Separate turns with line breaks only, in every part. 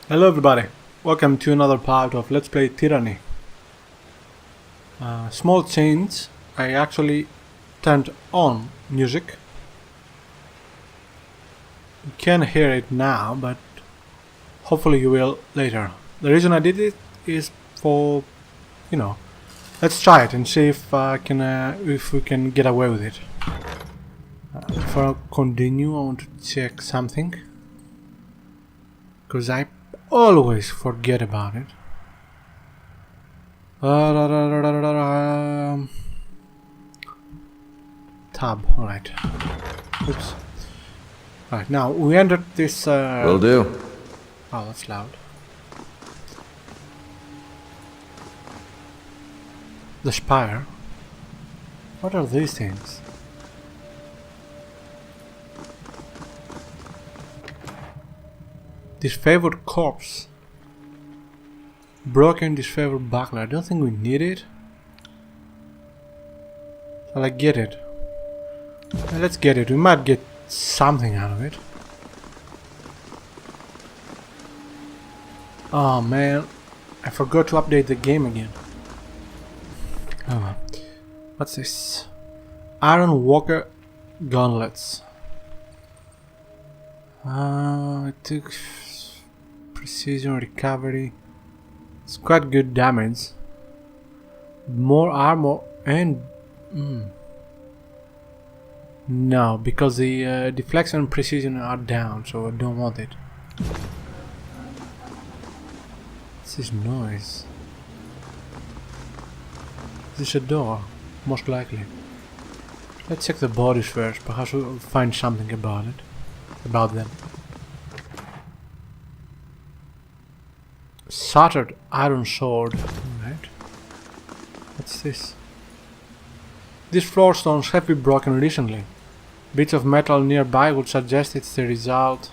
Hello everybody, welcome to another part of Let's Play Tyranny. Small change, I actually turned on music. You can't hear it now, but hopefully you will later. The reason I did it is for, let's try it and see if we can get away with it. Before I continue, I want to check something, because I always forget about it. Tab, alright. Oops. Alright, now we entered this.
Will do.
Oh, that's loud. The Spire. What are these things? Disfavored corpse. Broken disfavored buckler. I don't think we need it. Shall I get it? Let's get it. We might get something out of it. Oh man, I forgot to update the game again. Oh, what's this? Iron Walker gauntlets. It took precision recovery. It's quite good damage. More armor and no, because the deflection and precision are down, so I don't want it. What's this noise? Is this a door? Most likely. Let's check the bodies first. Perhaps we'll find something about it. About them. Shattered iron sword. Right. What's this? These floor stones have been broken recently. Bits of metal nearby would suggest it's the result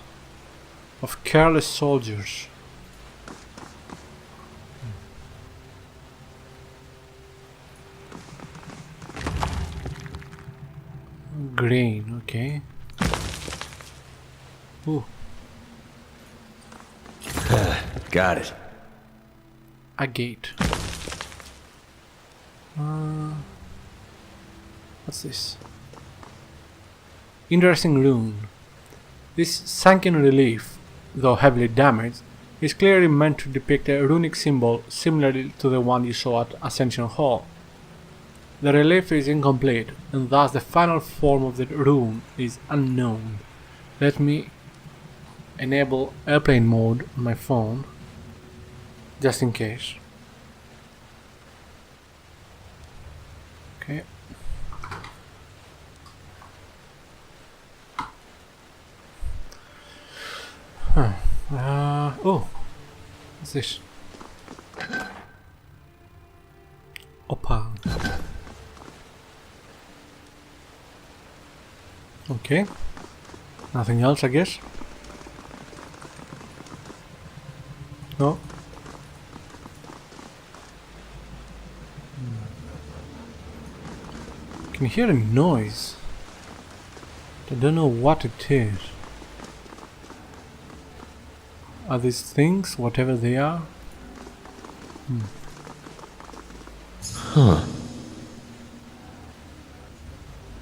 of careless soldiers. Green, okay. Ooh.
Got it.
A gate. What's this? Interesting rune. This sunken relief, though heavily damaged, is clearly meant to depict a runic symbol similar to the one you saw at Ascension Hall. The relief is incomplete, and thus the final form of the rune is unknown. Let me enable airplane mode on my phone, just in case. Okay. Oh, what's this? Opal. Okay. Nothing else, I guess. No. I can hear a noise. I don't know what it is. Are these things, whatever they are?
Huh.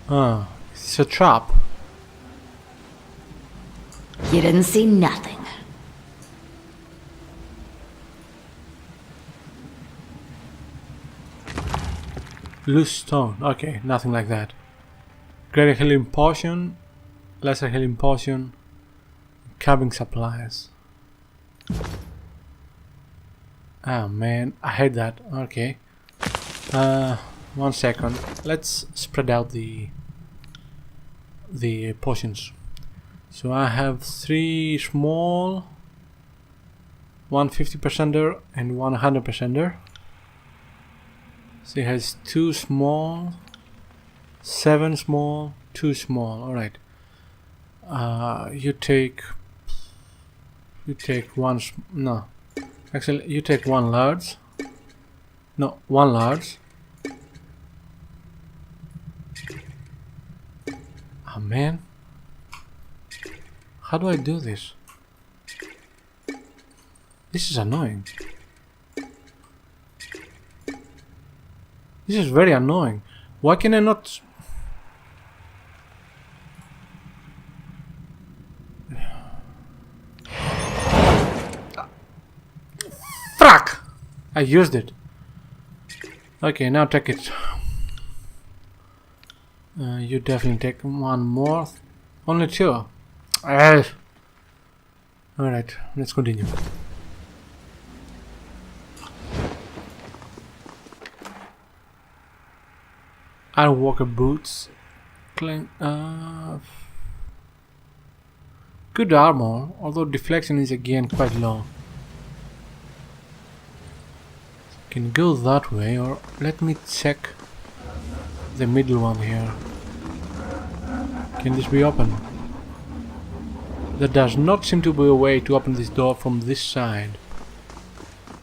Ah, it's a trap.
You didn't see nothing.
Loose stone. Okay, nothing like that. Greater healing potion, lesser healing potion, cabin supplies. Oh man, I hate that. Okay. 1 second. Let's spread out the potions. So I have 3 small, 1 50%er and 1 100%er. So it has 2 small, 7 small, 2 small. Alright. You take one. No, actually, you take 1 large. No, 1 large. Oh man, how do I do this? This is annoying. This is very annoying. Why can I not... Frack! I used it. Okay, now take it. You definitely take one more. Only two. Alright, let's continue. Iron walker boots. Good armor, although deflection is again quite low. Can go that way, or let me check the middle one here. Can this be open? There does not seem to be a way to open this door from this side,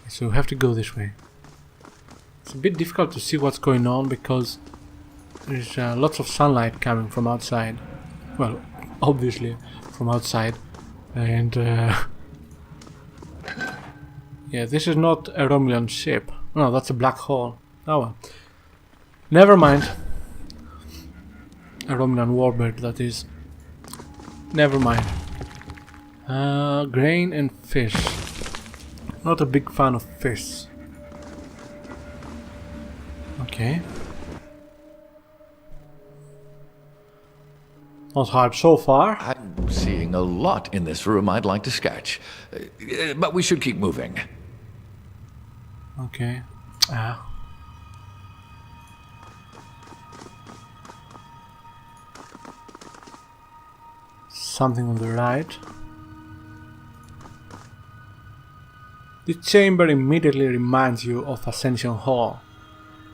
so we have to go this way. It's a bit difficult to see what's going on because there's lots of sunlight coming from outside. Well, obviously from outside, and yeah, this is not a Romulan ship. No, that's a black hole. Oh well. Never mind. A Romulan warbird, that is. Never mind. Grain and fish. Not a big fan of fish. Okay. Not hard so far.
I'm seeing a lot in this room I'd like to sketch. But we should keep moving.
Okay. Something on the right. The chamber immediately reminds you of Ascension Hall.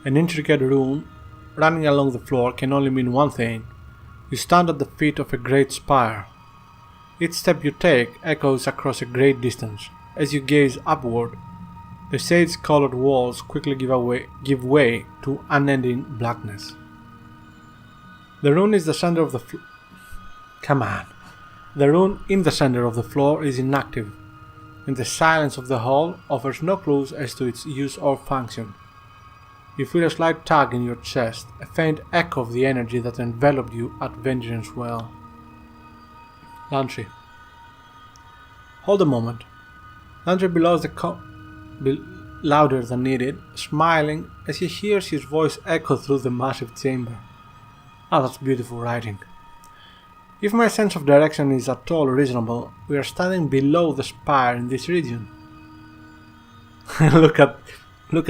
An intricate room running along the floor can only mean one thing. You stand at the feet of a great spire. Each step you take echoes across a great distance. As you gaze upward, the sage-colored walls quickly give way to unending blackness. The rune is the center of the The rune in the center of the floor is inactive, and the silence of the hall offers no clues as to its use or function. You feel a slight tug in your chest, a faint echo of the energy that enveloped you at Vengeance Well. Lantry. Hold a moment. Lantry blows louder than needed, smiling as he hears his voice echo through the massive chamber. Ah, that's beautiful writing. If my sense of direction is at all reasonable, we are standing below the spire in this region. look at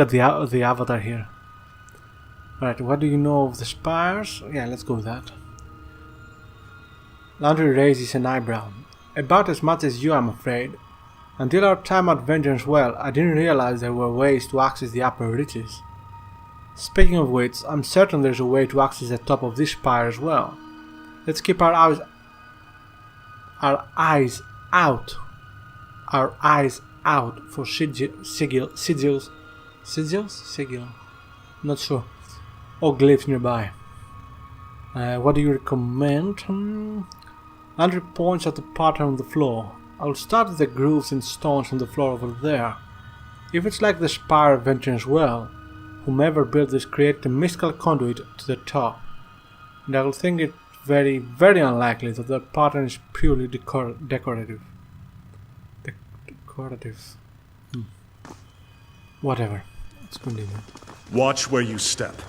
the avatar here. Right, what do you know of the spires? Yeah, let's go with that. Landry raises an eyebrow. About as much as you, I'm afraid. Until our time at Vengeance Well, I didn't realize there were ways to access the upper reaches. Speaking of which, I'm certain there's a way to access the top of this spire as well. Let's keep our eyes out for sigils, not sure, or glyphs nearby. What do you recommend? Andrew points at the pattern on the floor. I'll start with the grooves and stones on the floor over there. If it's like the spire of Vengeance Well, whomever built this created a mystical conduit to the top, and I will think it very, very unlikely that the pattern is purely decorative. Whatever. Let's continue.
Watch where you step.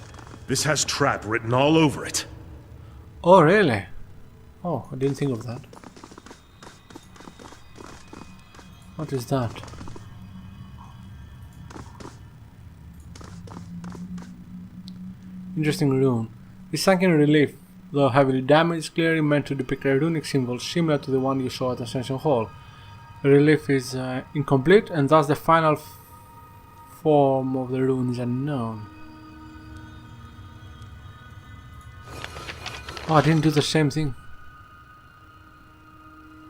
This has trap written all over it.
Oh, really? Oh, I didn't think of that. What is that? Interesting rune. This sunken relief, though heavily damaged, is clearly meant to depict a runic symbol similar to the one you saw at Ascension Hall. The relief is incomplete, and thus the final form of the rune is unknown. Oh, I didn't do the same thing.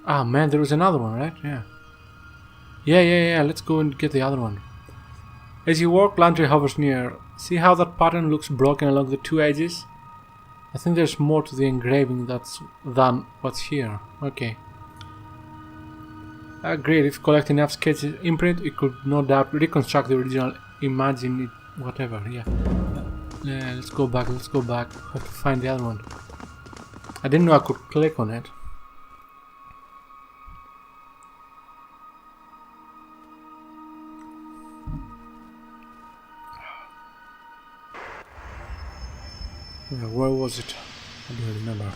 Ah, man, there was another one, right? Yeah. Yeah, let's go and get the other one. As you walk, Landry hovers near. See how that pattern looks broken along the two edges? I think there's more to the engraving than what's here. Okay. Agreed, if collecting enough sketches imprint, it could no doubt reconstruct the original, imagine it, whatever, yeah. Let's go back, have to find the other one. I didn't know I could click on it. Where was it? I don't remember.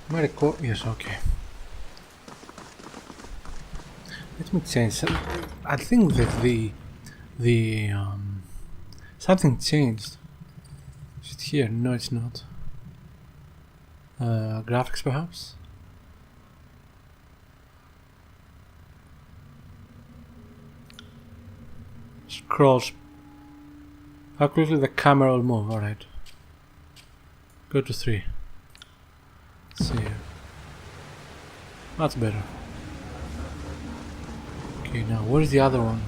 My record, yes, okay. Let me change. I think that the something changed. Is it here? No, it's not. Graphics, perhaps. Scrolls. How quickly the camera will move. All right. Go to 3. Let's see. That's better. Okay, now where's the other one?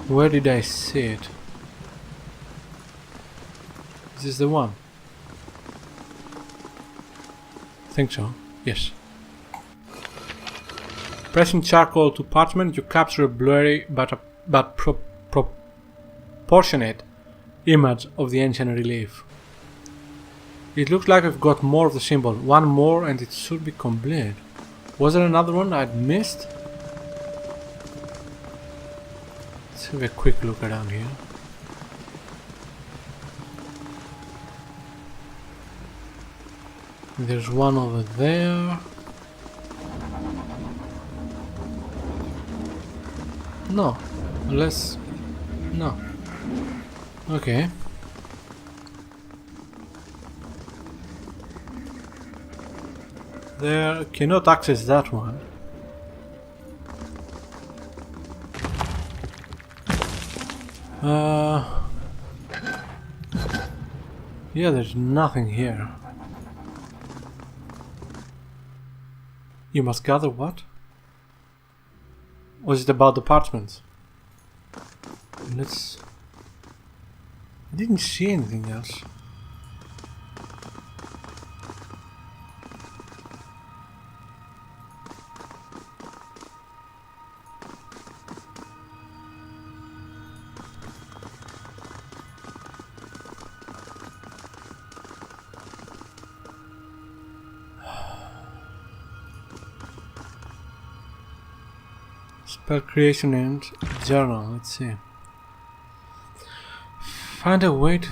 Where did I see it? Is this the one? I think so. Yes. Pressing charcoal to parchment, you capture a blurry but proportionate image of the ancient relief. It looks like I've got more of the symbol. One more and it should be complete. Was there another one I'd missed? Let's have a quick look around here. There's one over there. No. No. Okay. There cannot access that one. Yeah, there's nothing here. You must gather what? Was it about the parchments? Let's... I didn't see anything else. Spell creation and journal, let's see. Find a way to...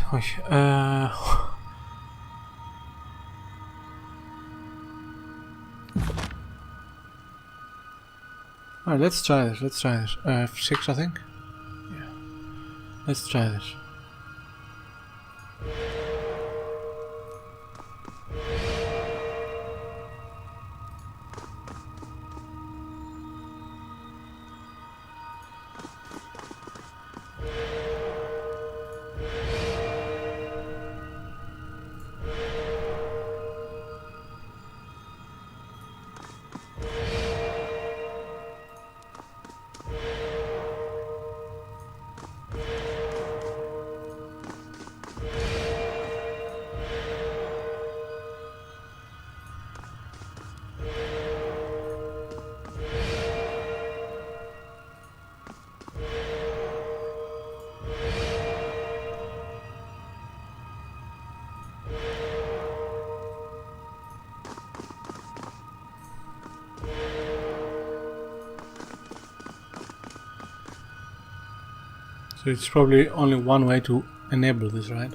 Alright, let's try this, F6 I think? Yeah. Let's try this. So it's probably only one way to enable this, right?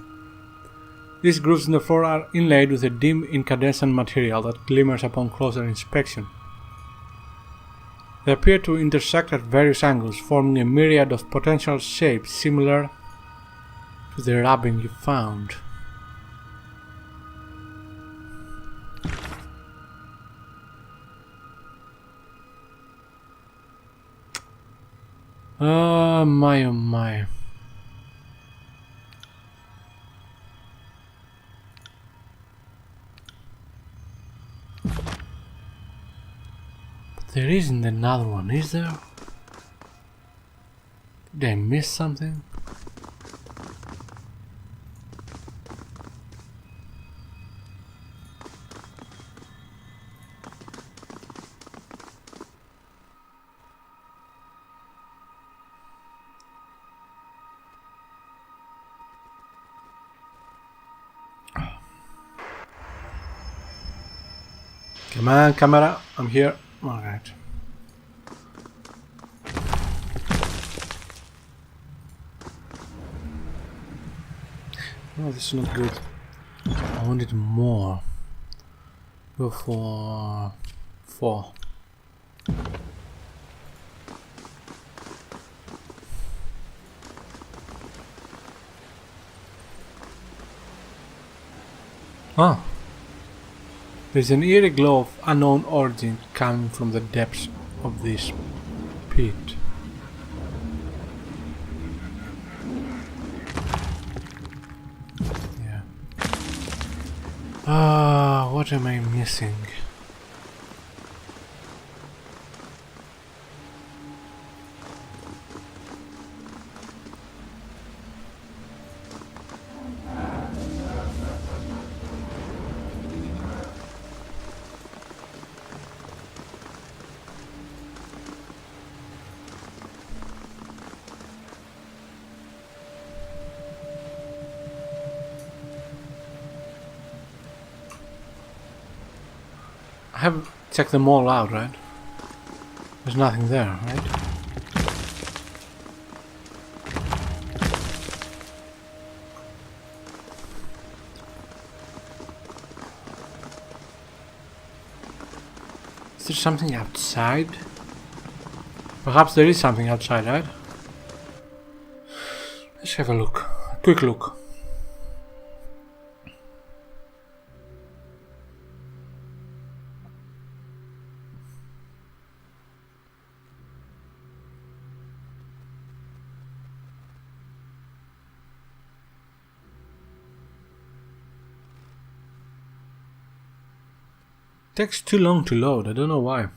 These grooves in the floor are inlaid with a dim incandescent material that glimmers upon closer inspection. They appear to intersect at various angles, forming a myriad of potential shapes similar to the rubbing you found. Oh my. But there isn't another one, is there? Did I miss something? Come on, camera. I'm here. Alright. Oh, this is not good. I wanted more. Go for 4. Oh. There's an eerie glow of unknown origin coming from the depths of this pit. Yeah. Ah, what am I missing? I have checked them all out, right? There's nothing there, right? Is there something outside? Perhaps there is something outside, right? Let's have a look. A quick look. Takes too long to load, I don't know why.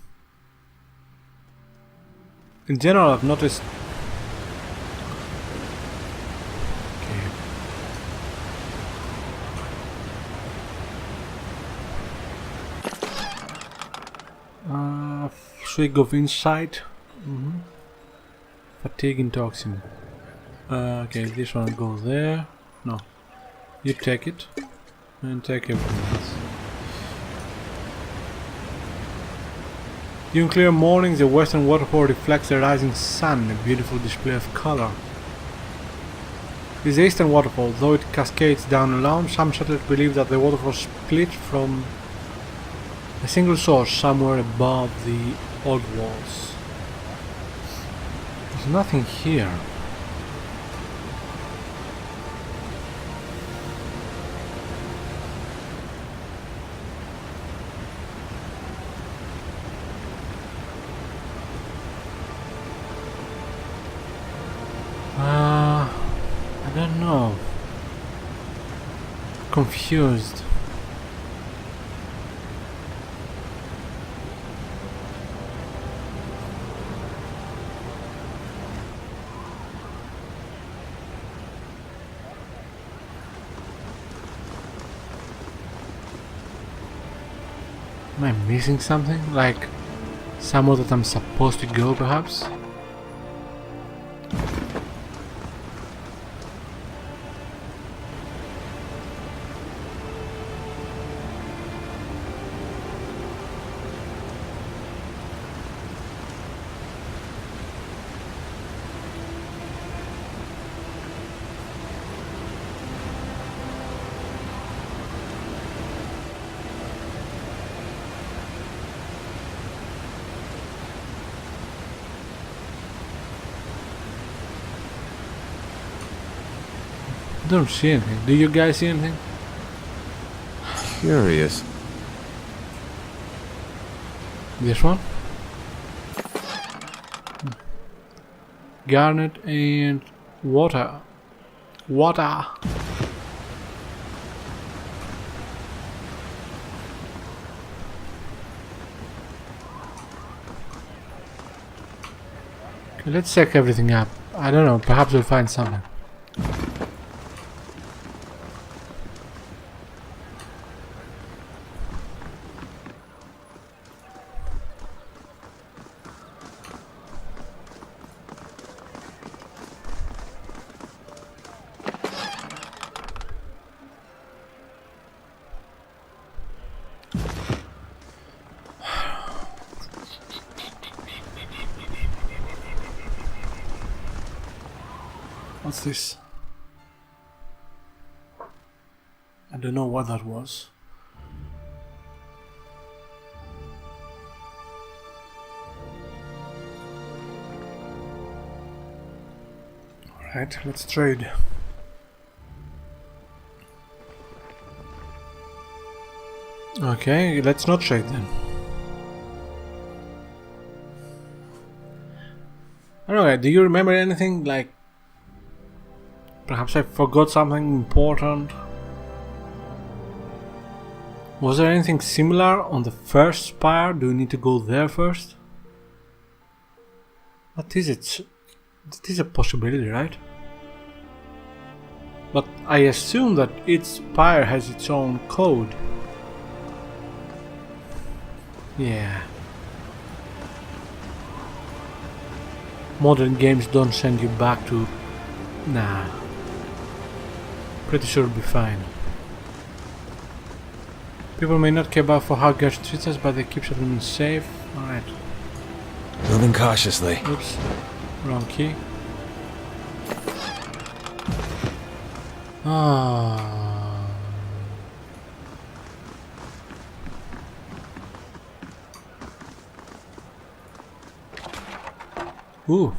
In general, I've noticed... Okay. Swig of insight. Fatigue and toxin. Okay, this one goes there. No. You take it. And take everything else. During clear mornings, the western waterfall reflects the rising sun, a beautiful display of color. This eastern waterfall, though it cascades down alone, some settlers believe that the waterfall split from a single source somewhere above the old walls. There's nothing here. I don't know. Confused. Am I missing something? Like somewhere that I'm supposed to go, perhaps? I don't see anything. Do you guys see anything?
Curious.
This one? Garnet and water. Water! Okay, let's check everything up. I don't know, perhaps we'll find something. What's this? I don't know what that was. Alright, let's trade. Okay, let's not trade then. I don't know, do you remember anything? Like, perhaps I forgot something important? Was there anything similar on the first Spire? Do we need to go there first? What is it? That is a possibility, right? But I assume that each Spire has its own code. Yeah. Modern games don't send you back to... Nah. Pretty sure it'll be fine. People may not care about for how Gersh treats us, but they keep them safe. Alright.
Moving cautiously.
Oops. Wrong key. Ah. Ooh.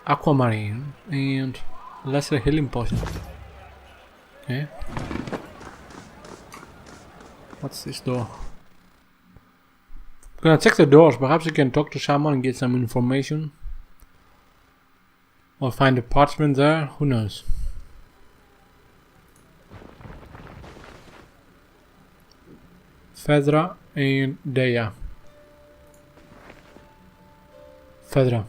Aquamarine and lesser healing potion. Okay. What's this door? I'm gonna check the doors. Perhaps I can talk to someone and get some information. Or find a parchment there. Who knows? Fedra and Dea. Fedra.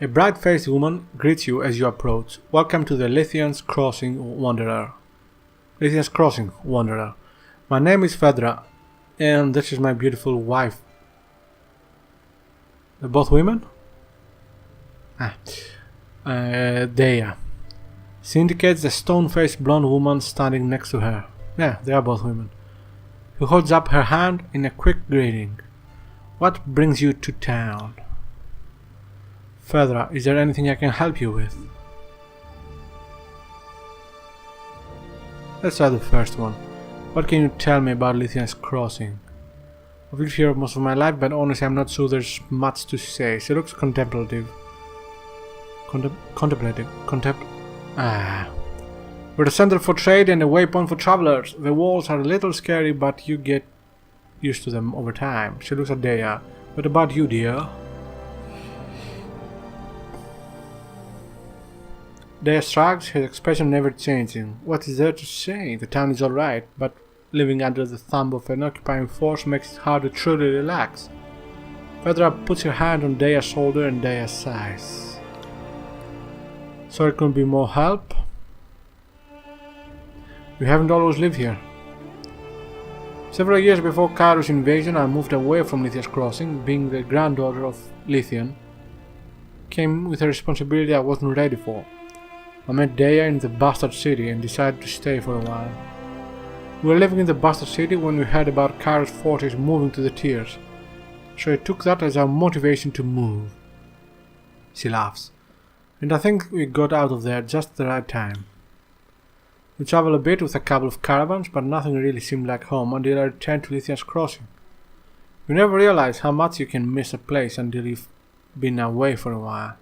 A bright-faced woman greets you as you approach. Welcome to the Lithian's Crossing, Wanderer. Lithian's Crossing, Wanderer. My name is Fedra, and this is my beautiful wife. They're both women? Dea. She indicates the stone-faced blonde woman standing next to her. Yeah, they are both women. Who holds up her hand in a quick greeting. What brings you to town? Fedra, is there anything I can help you with? Let's try the first one. What can you tell me about Lithian's Crossing? I've lived here most of my life, but honestly I'm not sure there's much to say. She looks contemplative. We're a center for trade and a waypoint for travelers. The walls are a little scary, but you get used to them over time. She looks at Dea. What about you, dear? Dea shrugs, his expression never changing. What is there to say? The town is alright, but living under the thumb of an occupying force makes it hard to truly relax. Fedra puts her hand on Dea's shoulder and Dea sighs. So it couldn't be more help? You haven't always lived here. Several years before Kairos' invasion, I moved away from Lithia's Crossing. Being the granddaughter of Lithian came with a responsibility I wasn't ready for. I met Dea in the Bastard City and decided to stay for a while. We were living in the Bastard City when we heard about Kairos' forces moving to the Tiers, so I took that as our motivation to move. She laughs, and I think we got out of there just at the right time. We traveled a bit with a couple of caravans, but nothing really seemed like home until I returned to Lithian's Crossing. You never realize how much you can miss a place until you've been away for a while.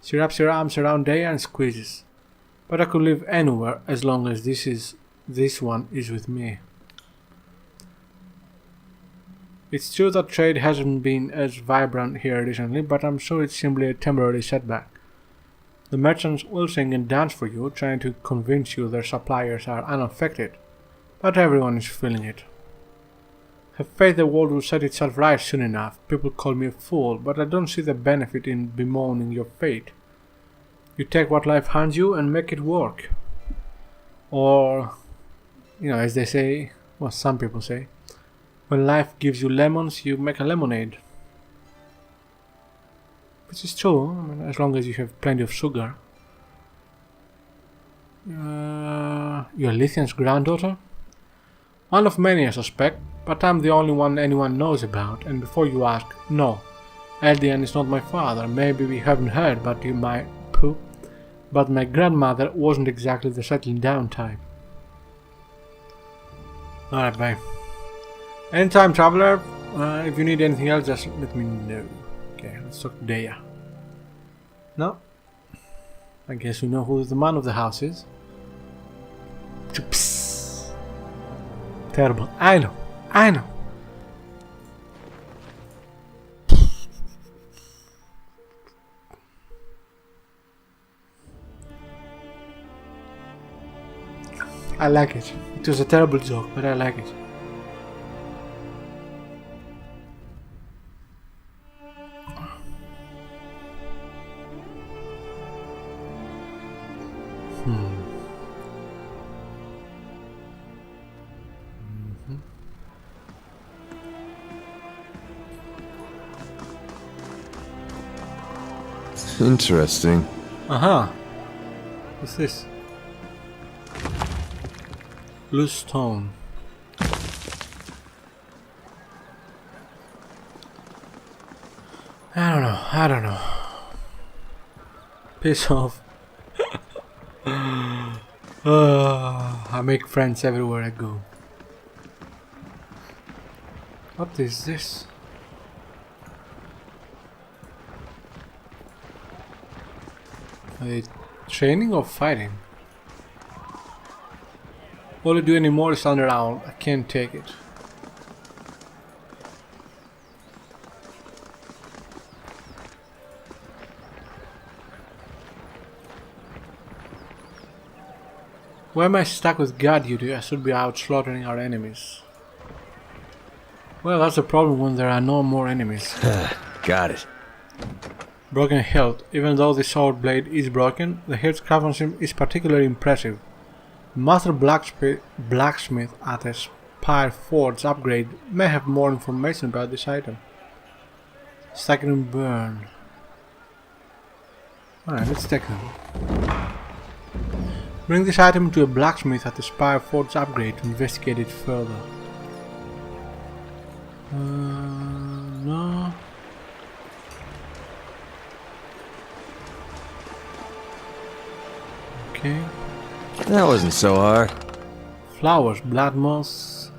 She wraps her arms around Dea and squeezes. But I could live anywhere as long as this one is with me. It's true that trade hasn't been as vibrant here recently, but I'm sure it's simply a temporary setback. The merchants will sing and dance for you, trying to convince you their suppliers are unaffected, but everyone is feeling it. Have faith the world will set itself right soon enough. People call me a fool, but I don't see the benefit in bemoaning your fate. You take what life hands you and make it work. Or, as they say, well, some people say, when life gives you lemons, you make a lemonade. Which is true, as long as you have plenty of sugar. You're Lithian's granddaughter? One of many, I suspect, but I'm the only one anyone knows about, and before you ask, no. Eldian is not my father. Maybe we haven't heard, but you might pooh. But my grandmother wasn't exactly the settling down type. Alright, bye. Anytime, traveler. If you need anything else, just let me know. Okay, let's talk to Dea. No? I guess we know who the man of the house is. Psst. Terrible. I know. I know. I like it. It was a terrible joke, but I like it.
Interesting.
What's this? Loose stone. I don't know. Piss off. I make friends everywhere I go. What is this? Training or fighting? All I do anymore is stand around. I can't take it. Why am I stuck with guard duty? I should be out slaughtering our enemies. Well, that's the problem when there are no more enemies.
Got it.
Broken hilt. Even though the sword blade is broken, the hilt's craftsmanship is particularly impressive. Master blacksmith at a Spire Forge upgrade may have more information about this item. Staggering burn. Alright, let's take them. Bring this item to a blacksmith at the Spire Forge upgrade to investigate it further. No. Okay.
That wasn't so hard.
Flowers, blood moss,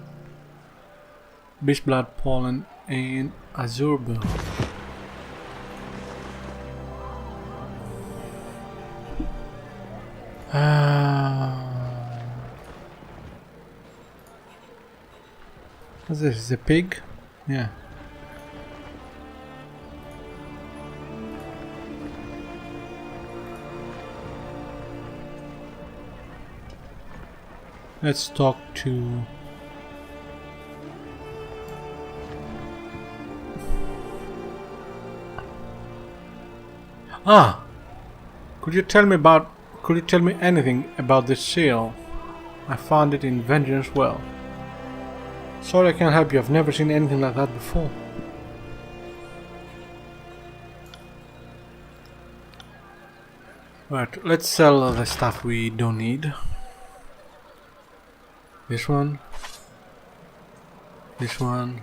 beast blood pollen, and azure bone. What's this? Is it a pig? Yeah. Let's talk to... Could you tell me anything about this seal? I found it in Vengeance Well. Sorry I can't help you, I've never seen anything like that before. Right, let's sell the stuff we don't need. This one. This one.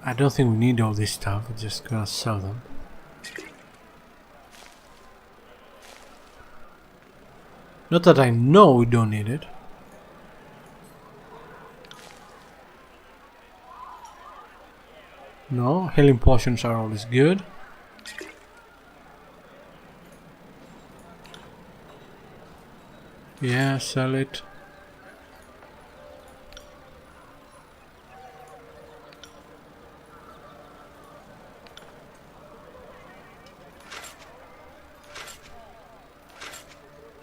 I don't think we need all this stuff, we're just gonna sell them. Not that I know we don't need it. No, healing potions are always good. Yeah, sell it.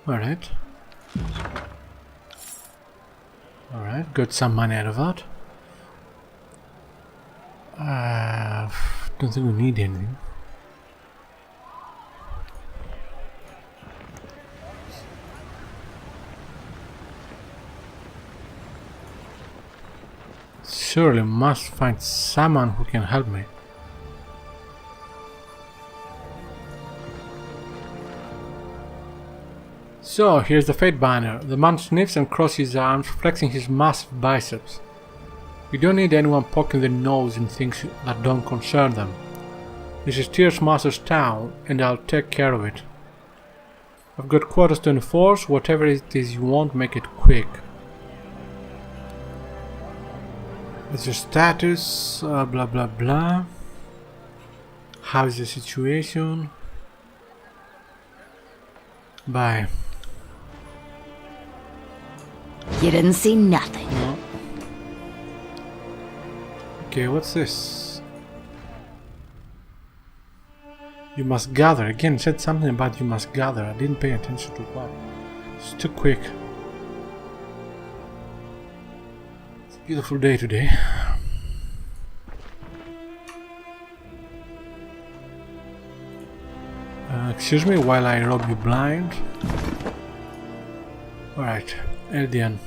Alright. Alright, got some money out of that. Don't think we need anything. Surely must find someone who can help me. So, here's the fate banner. The man sniffs and crosses his arms, flexing his massive biceps. We don't need anyone poking their nose in things that don't concern them. This is Tier's Master's town, and I'll take care of it. I've got quarters to enforce. Whatever it is you want, make it quick. What's your status? Blah blah blah. How's the situation? Bye.
You didn't see nothing.
No. Okay, what's this? You must gather. Again, it said something about you must gather. I didn't pay attention to what. It's too quick. It's a beautiful day today. Excuse me while I rub you blind. Alright, Eldian.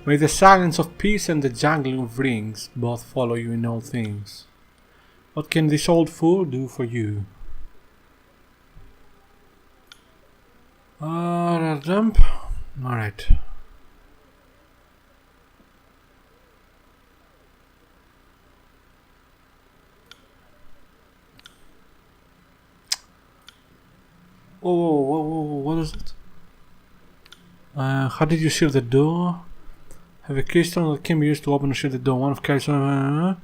May the silence of peace and the jangling of rings both follow you in all things. What can this old fool do for you? Dump. Alright. Oh, what is it? How did you seal the door? Have a keystone that can be used to open or shut the door. One of carries the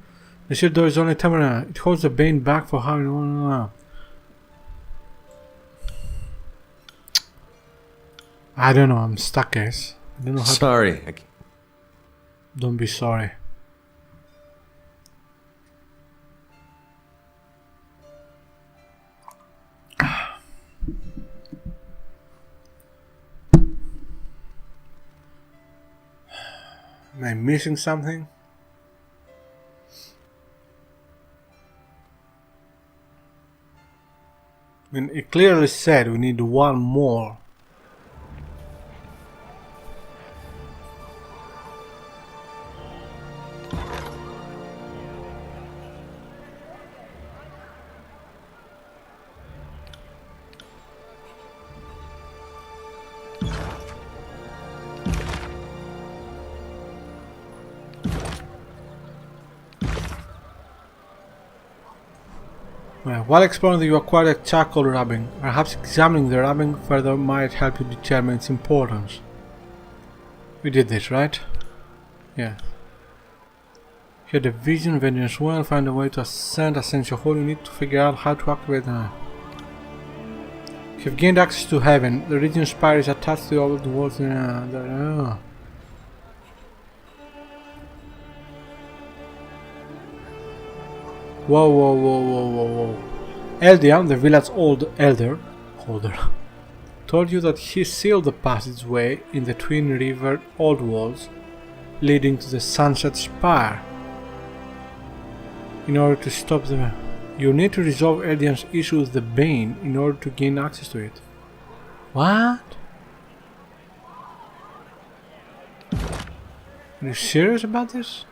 sealed door is only temporary. It holds the bane back for how you want. I don't know, I'm stuck, guys. I don't know how
Sorry.
Don't be sorry. Am I missing something? I mean, it clearly said we need one more. While exploring, you acquired a charcoal rubbing. Perhaps examining the rubbing further might help you determine its importance. We did this, right? Yeah. You had a vision, vengeance well, find a way to ascend Ascension Hall. You need to figure out how to activate the... You have gained access to heaven. The region Spire is attached to the old worlds. Whoa. Eldian, the village's old elder, told you that he sealed the passageway in the Twin River Old Walls leading to the Sunset Spire. In order to stop the... You need to resolve Eldian's issue with the Bane in order to gain access to it. What? Are you serious about this?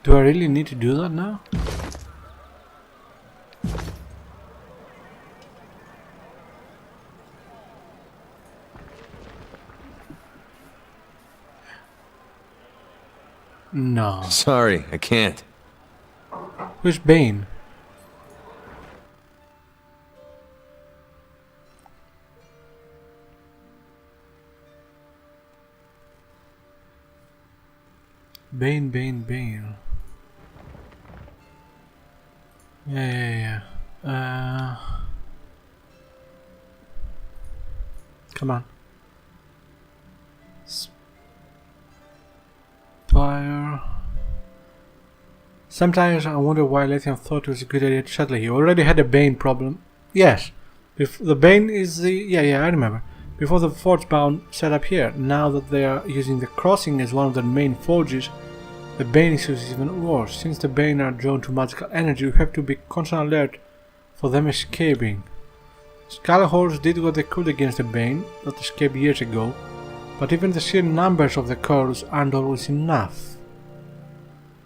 Do I really need to do that now? No.
Sorry, I can't.
Who's Bane? Bane. Yeah. Come on. Spire. Sometimes I wonder why Lethian thought it was a good idea to settle. He already had a Bane problem. Yes. If the Bane is the... Yeah, I remember. Before the Forgebound set up here. Now that they are using the crossing as one of their main forges, the Bane issue is even worse. Since the Bane are drawn to magical energy, we have to be constantly alert for them escaping. Skullhorse did what they could against the Bane that escaped years ago, but even the sheer numbers of the corals aren't always enough.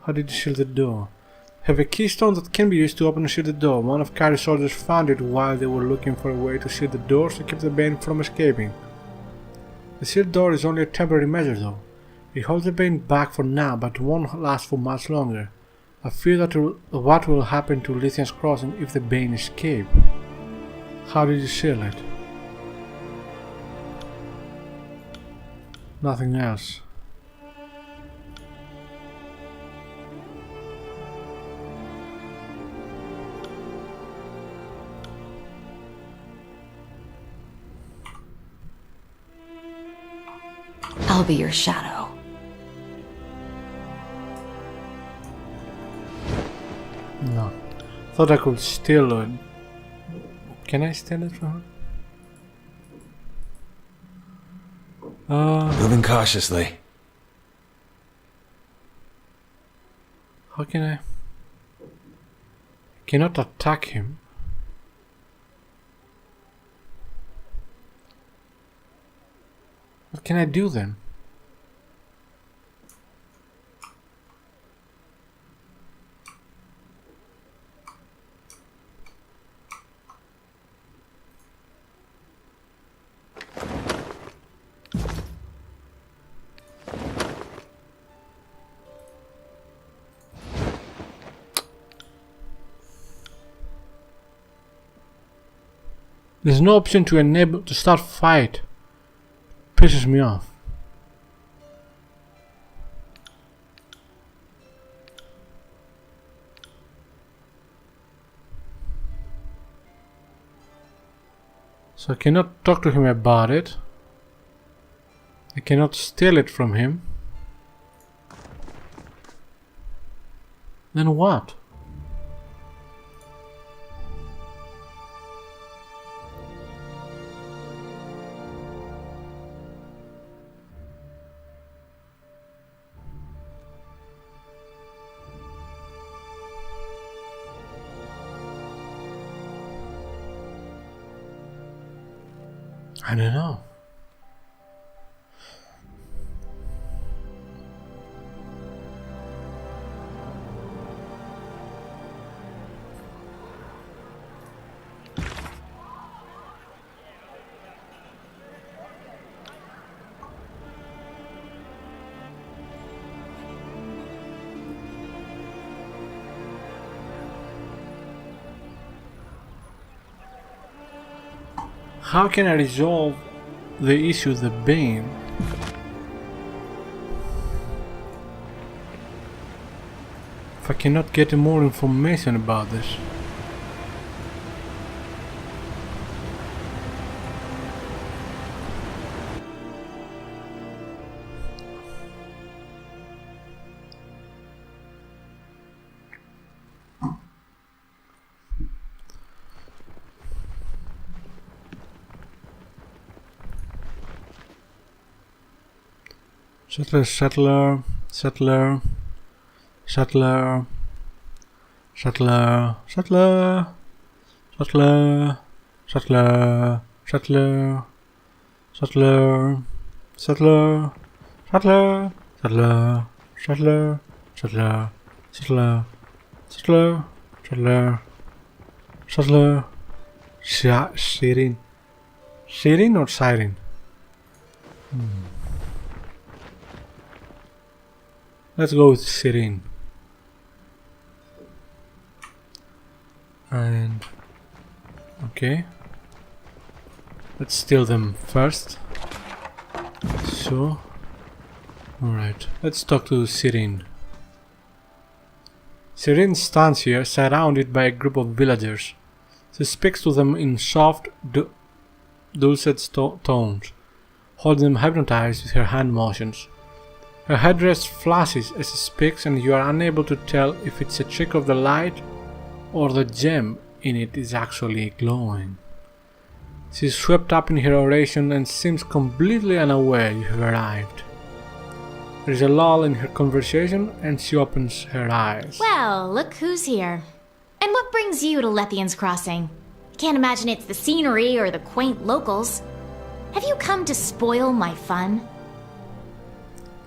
How did you seal the door? Have a keystone that can be used to open and seal the door. One of Kari's soldiers found it while they were looking for a way to seal the doors to keep the Bane from escaping. The sealed door is only a temporary measure though. It holds the Bane back for now, but won't last for much longer. I fear that what will happen to Lithian's Crossing if the Bane escape. How did you seal it? Nothing else.
I'll be your shadow.
No. Thought I could steal it. Can I steal it from her?
Moving cautiously.
How can I? Cannot attack him. What can I do then? There's no option to enable to start fight. Pisses me off. So I cannot talk to him about it. I cannot steal it from him. Then what? I don't know. How can I resolve the issue with the Bane? If I cannot get more information about this. Settler, settler, settler, settler, settler, settler, settler, settler, settler, settler, settler, settler, settler, settler, settler, settler, settler, settler, settler, Siren. Siren or Siren? Let's go with Siren. And okay, let's steal them first. So, alright, let's talk to Siren. Siren stands here, surrounded by a group of villagers. She speaks to them in soft, dulcet tones, holding them hypnotized with her hand motions. Her headdress flashes as she speaks, and you are unable to tell if it's a trick of the light or the gem in it is actually glowing. She is swept up in her oration and seems completely unaware you have arrived. There is a lull in her conversation, and she opens her eyes.
Well, look who's here. And what brings you to Lethian's Crossing? Can't imagine it's the scenery or the quaint locals. Have you come to spoil my fun?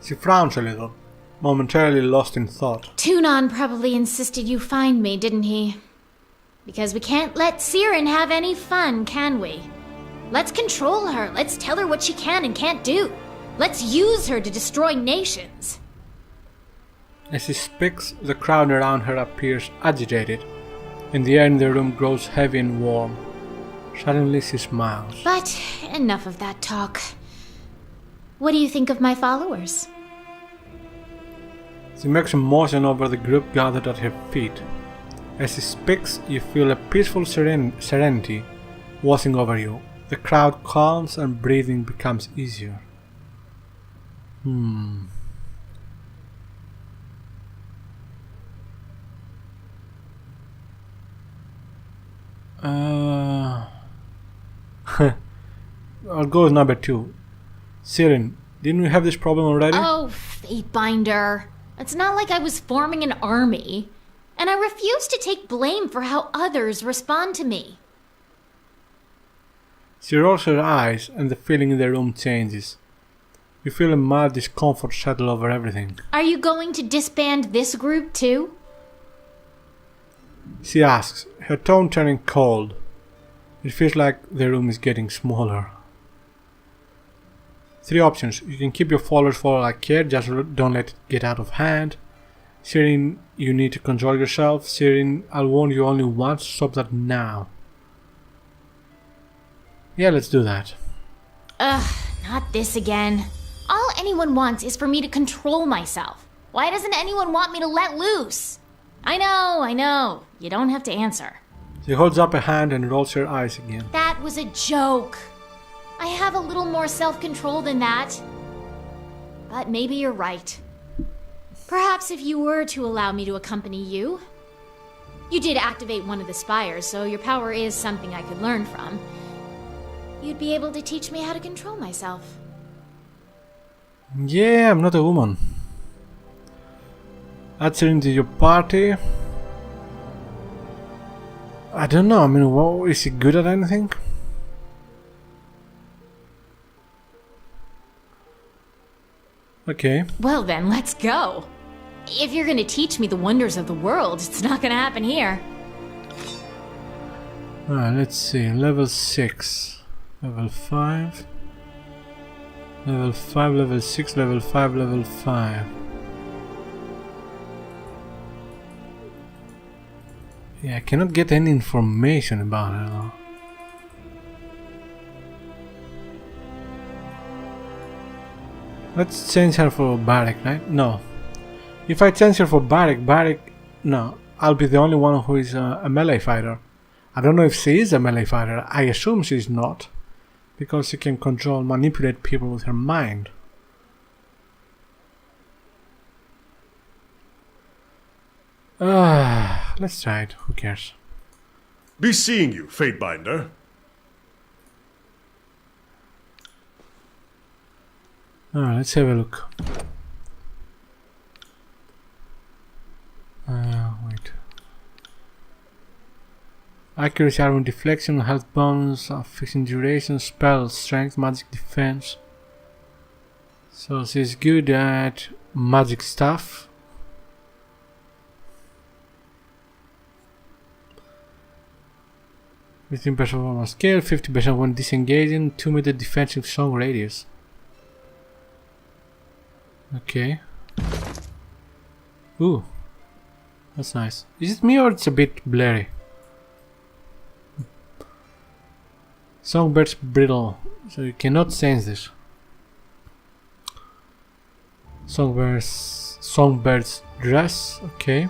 She frowns a little, momentarily lost in thought.
Tunon probably insisted you find me, didn't he? Because we can't let Siren have any fun, can we? Let's control her. Let's tell her what she can and can't do. Let's use her to destroy nations.
As he speaks, the crowd around her appears agitated, and the air in the room grows heavy and warm. Suddenly she smiles.
But enough of that talk. What do you think of my followers?
She makes a motion over the group gathered at her feet. As she speaks, you feel a peaceful serenity washing over you. The crowd calms and breathing becomes easier. I'll go with number 2. Siren, didn't we have this problem already?
Oh, Fatebinder. It's not like I was forming an army. And I refuse to take blame for how others respond to me.
She rolls her eyes and the feeling in the room changes. You feel a mild discomfort settle over everything.
Are you going to disband this group too?
She asks, her tone turning cold. It feels like the room is getting smaller. 3 options. You can keep your followers for all I care, just don't let it get out of hand. Siren, you need to control yourself. Siren, I'll warn you only once, stop that now. Yeah, let's do that.
Ugh, not this again. All anyone wants is for me to control myself. Why doesn't anyone want me to let loose? I know. You don't have to answer.
She holds up a hand and rolls her eyes again.
That was a joke. I have a little more self-control than that. But maybe you're right. Perhaps if you were to allow me to accompany you. You did activate one of the spires, so your power is something I could learn from. You'd be able to teach me how to control myself.
Yeah, I'm not a woman. Add her into your party. I don't know, I mean, is she good at anything? Okay.
Well then, let's go. If you're gonna teach me the wonders of the world, it's not gonna happen here.
Let's see, level 6, level 5, level 5, level 6, level 5, level 5. Yeah, I cannot get any information about her though. Let's change her for Barrack, right? No. If I change her for Barrack, no. I'll be the only one who is a melee fighter. I don't know if she is a melee fighter. I assume she's not. Because she can control, manipulate people with her mind. Let's try it. Who cares?
Be seeing you, Fatebinder.
Let's have a look. Wait. Accuracy, armor deflection, health bonus, fixing duration, spell, strength, magic defense. So she's good at magic stuff. Within performance scale, 50% when disengaging, 2-meter defensive song radius. Okay. Ooh. That's nice. Is it me or it's a bit blurry? Songbird's brittle, so you cannot change this. Songbird's dress, okay.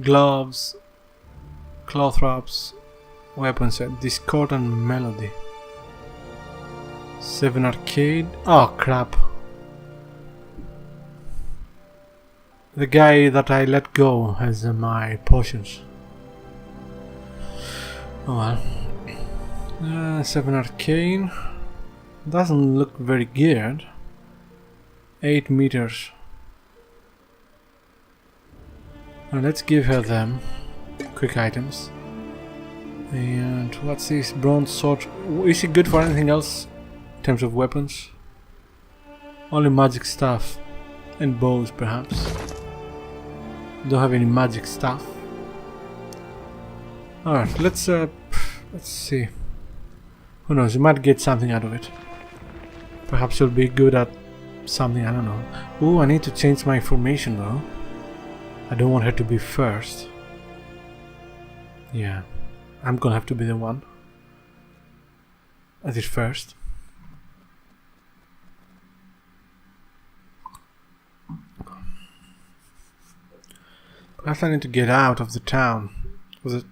Gloves, cloth wraps, weapon set, Discord and Melody. 7 arcade. Oh crap. The guy that I let go has my potions. Oh well. 7 arcane. Doesn't look very good. 8 meters. Let's give her them. Quick items. And what's this? Bronze sword. Is she good for anything else in terms of weapons? Only magic stuff. And bows perhaps. Don't have any magic stuff. Alright, let's see. Who knows, you might get something out of it. Perhaps you'll be good at something, I don't know. Ooh, I need to change my information though. I don't want her to be first. Yeah, I'm gonna have to be the one at it first. Perhaps I need to get out of the town. Was it?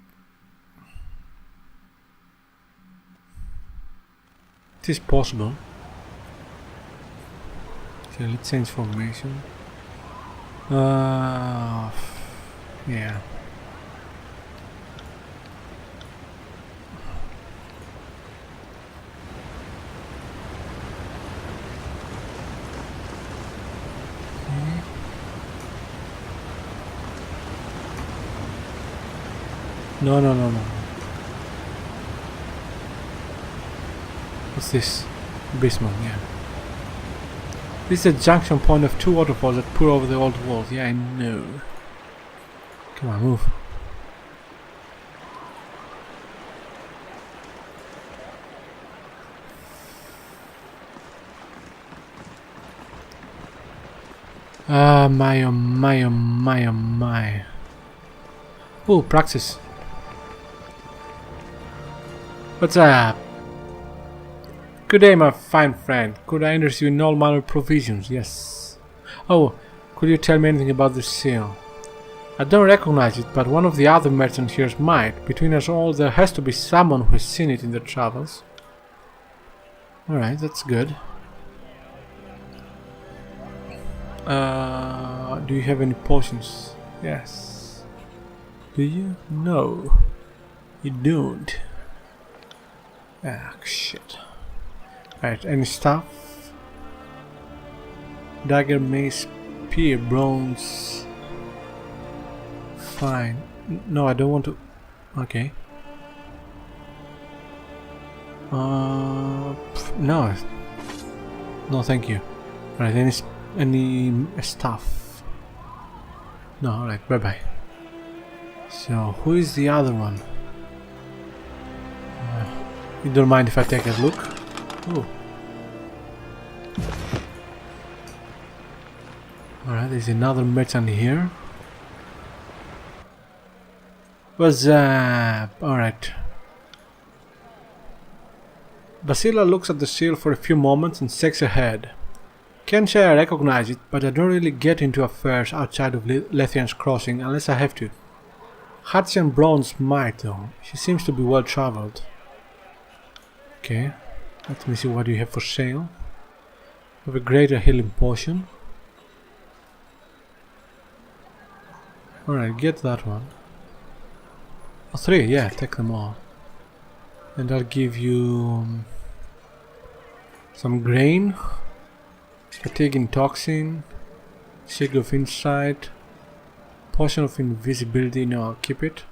It is possible. Okay, let's change formation. Yeah. No. What's this? Basement, yeah. This is a junction point of two waterfalls that pour over the old walls. Yeah, I know. Come on, move. Ah, my oh my oh my oh my. Oh, praxis. What's up? Good day, my fine friend. Could I interest you in all manner of provisions? Yes. Oh, could you tell me anything about the seal? I don't recognize it, but one of the other merchants here might. Between us all, there has to be someone who has seen it in their travels. Alright, that's good. Do you have any potions? Yes. Do you? No. You don't. Ah, shit. Alright, any stuff? Dagger, mace, spear, bronze. Fine. No, I don't want to. Okay. No. No, thank you. Alright, any stuff? No, alright, bye bye. So, who is the other one? You don't mind if I take a look? Oh. Alright, there's another merchant here. What's up? Alright. Basila looks at the seal for a few moments and shakes her head. Can't say I recognize it, but I don't really get into affairs outside of Lethian's Crossing unless I have to. Hatzian Bronze might though. She seems to be well traveled. Okay, let me see what you have for sale. We have a greater healing potion. Alright, get that one. Oh, 3, yeah, take them all. And I'll give you some grain, fatiguing toxin, Sigil of Insight, potion of invisibility. No, I'll keep it.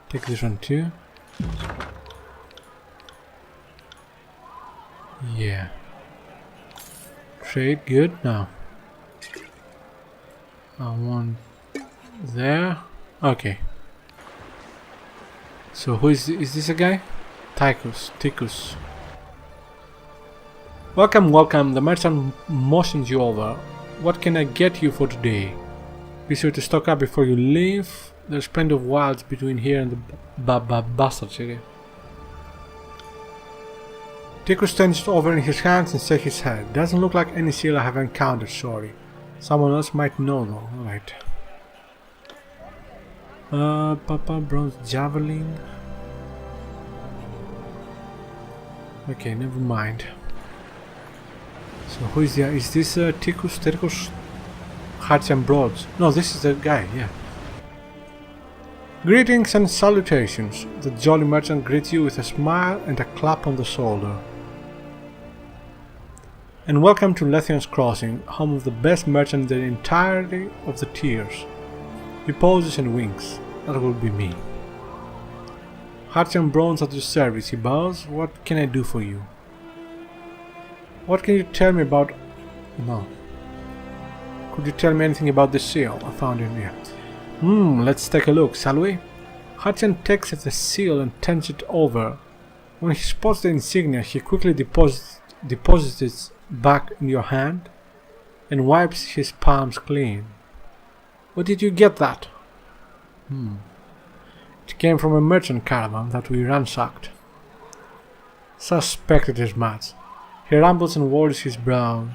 Take this one too. Yeah. Trade, good. Now I want there. Okay. So who is this a guy? Tychus. Welcome. The merchant motions you over. What can I get you for today? Be sure to stock up before you leave. There's plenty of wilds between here and the bastard city. Tychus turns it over in his hands and shakes his head. Doesn't look like any seal I have encountered, sorry. Someone else might know though. Alright. Bronze javelin. Okay, never mind. So who is there? Is this Tychus? Hearts and Broads. No, this is the guy, yeah. Greetings and salutations. The jolly merchant greets you with a smile and a clap on the shoulder. And welcome to Lethian's Crossing, home of the best merchant in the entirety of the tiers. He poses and winks. That will be me. Hearts and Bronze at your service, he bows. What can I do for you? What can you tell me about... No. Could you tell me anything about the seal I found in here? Let's take a look, shall we? Hudson takes at the seal and turns it over. When he spots the insignia, he quickly deposits it back in your hand and wipes his palms clean. Where did you get that? It came from a merchant caravan that we ransacked. Suspected as much. He rambles and worries his brow.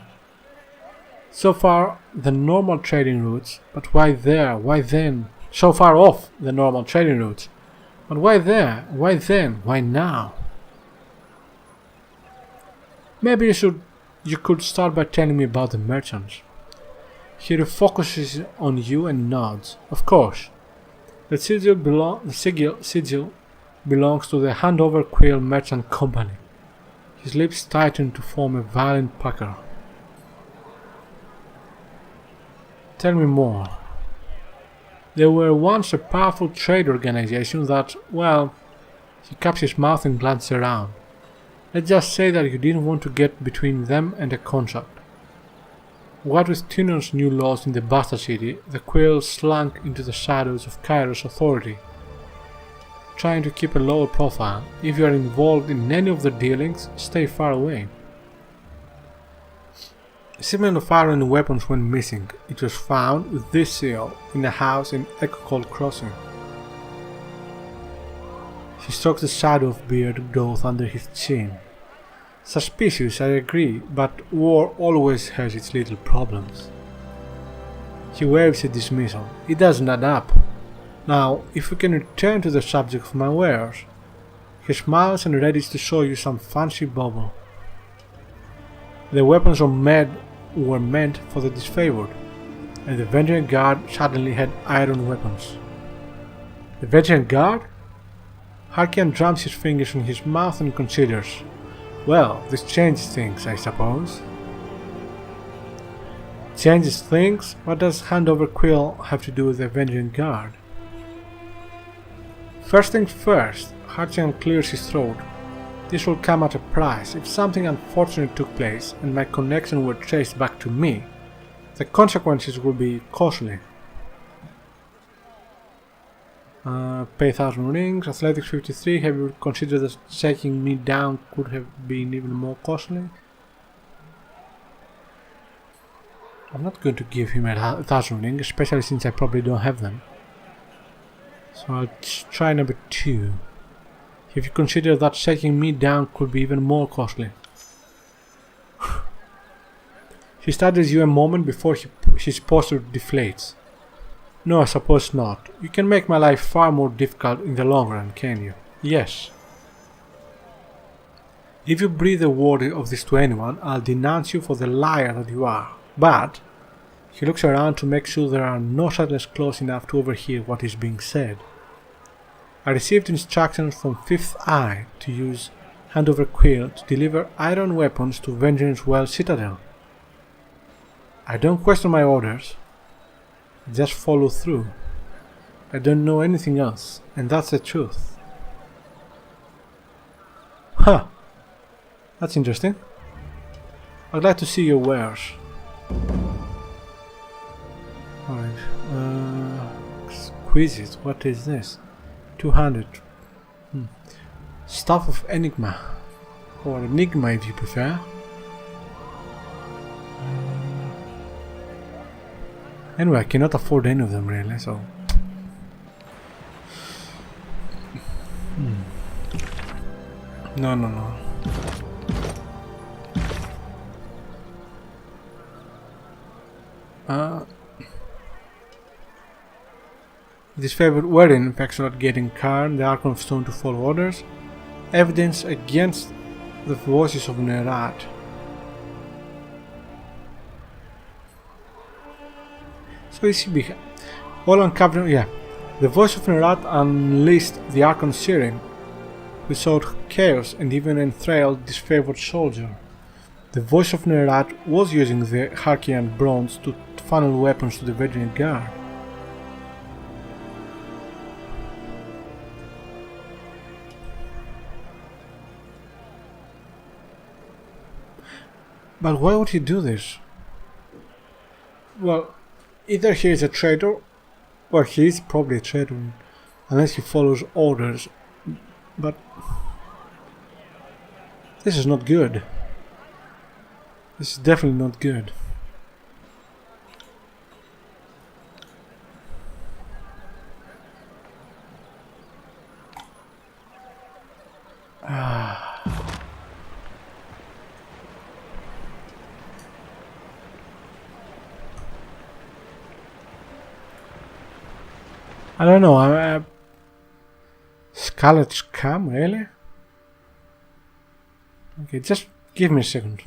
So far, the normal trading routes, but why there? Why then? So far off the normal trading routes. But why there? Why then? Why now? Maybe you could start by telling me about the merchants. He refocuses on you and nods. Of course. The sigil belongs to the Handover Quill Merchant Company. His lips tighten to form a violent pucker. Tell me more. They were once a powerful trade organization that, well, he cups his mouth and glances around. Let's just say that you didn't want to get between them and a contract. What with Tynon's new laws in the Bastard City, the Quill slunk into the shadows of Cairo's authority, trying to keep a lower profile. If you are involved in any of their dealings, stay far away. A shipment of iron weapons went missing. It was found with this seal in a house in Echocold Crossing. He strokes the shadow of beard growth under his chin. Suspicious, I agree, but war always has its little problems. He waves a dismissal. It doesn't add up. Now, if we can return to the subject of my wares. He smiles and readies to show you some fancy bauble. The weapons were meant for the disfavored, and the Vengeance Guard suddenly had iron weapons. The Vengeance Guard? Harkian drums his fingers in his mouth and considers. Well, this changes things, I suppose. Changes things? What does Handover Quill have to do with the Vengeance Guard? First things first, Harkian clears his throat. This will come at a price. If something unfortunate took place and my connection were traced back to me, the consequences will be costly. Pay 1,000 rings, athletics 53, have you considered that shaking me down could have been even more costly? I'm not going to give him 1,000 rings, especially since I probably don't have them. So I'll try number 2. If you consider that shaking me down could be even more costly. He studies you a moment before his posture deflates. No, I suppose not. You can make my life far more difficult in the long run, can you? Yes. If you breathe a word of this to anyone, I'll denounce you for the liar that you are. But he looks around to make sure there are no settlers close enough to overhear what is being said. I received instructions from Fifth Eye to use Handover Quill to deliver iron weapons to Vengeance Well Citadel. I don't question my orders. Just follow through. I don't know anything else, and that's the truth. Huh. That's interesting. I'd like to see your wares. Alright. Exquisite. What is this? 200. Stuff of Enigma. Or Enigma if you prefer. Anyway, I cannot afford any of them really, so... No. This favorite wherein affects not getting Karn, the Archon of Stone to follow orders. Evidence against the voices of Nerat. So is he all uncovering? Yeah. The voice of Nerat unleashed the Archon Siren, who sought chaos and even enthralled this favored soldier. The voice of Nerat was using the Harkian bronze to funnel weapons to the Vengeance Guard. But why would he do this? Well, either he is a traitor, Well, he's probably a traitor, unless he follows orders. But this is not good. This is definitely not good. I don't know. Scarlet Scam, really? Okay, just give me a second.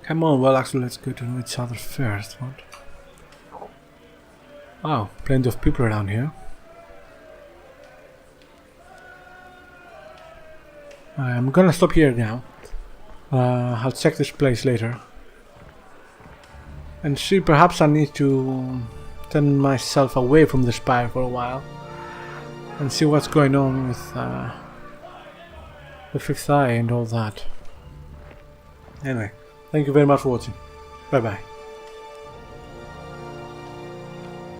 Come on, well, actually, let's go to know each other first. What? Oh, plenty of people around here. I'm gonna stop here now. I'll check this place later. And see, perhaps I need to turn myself away from the Spire for a while. And see what's going on with the fifth eye and all that. Anyway, thank you very much for watching. Bye bye.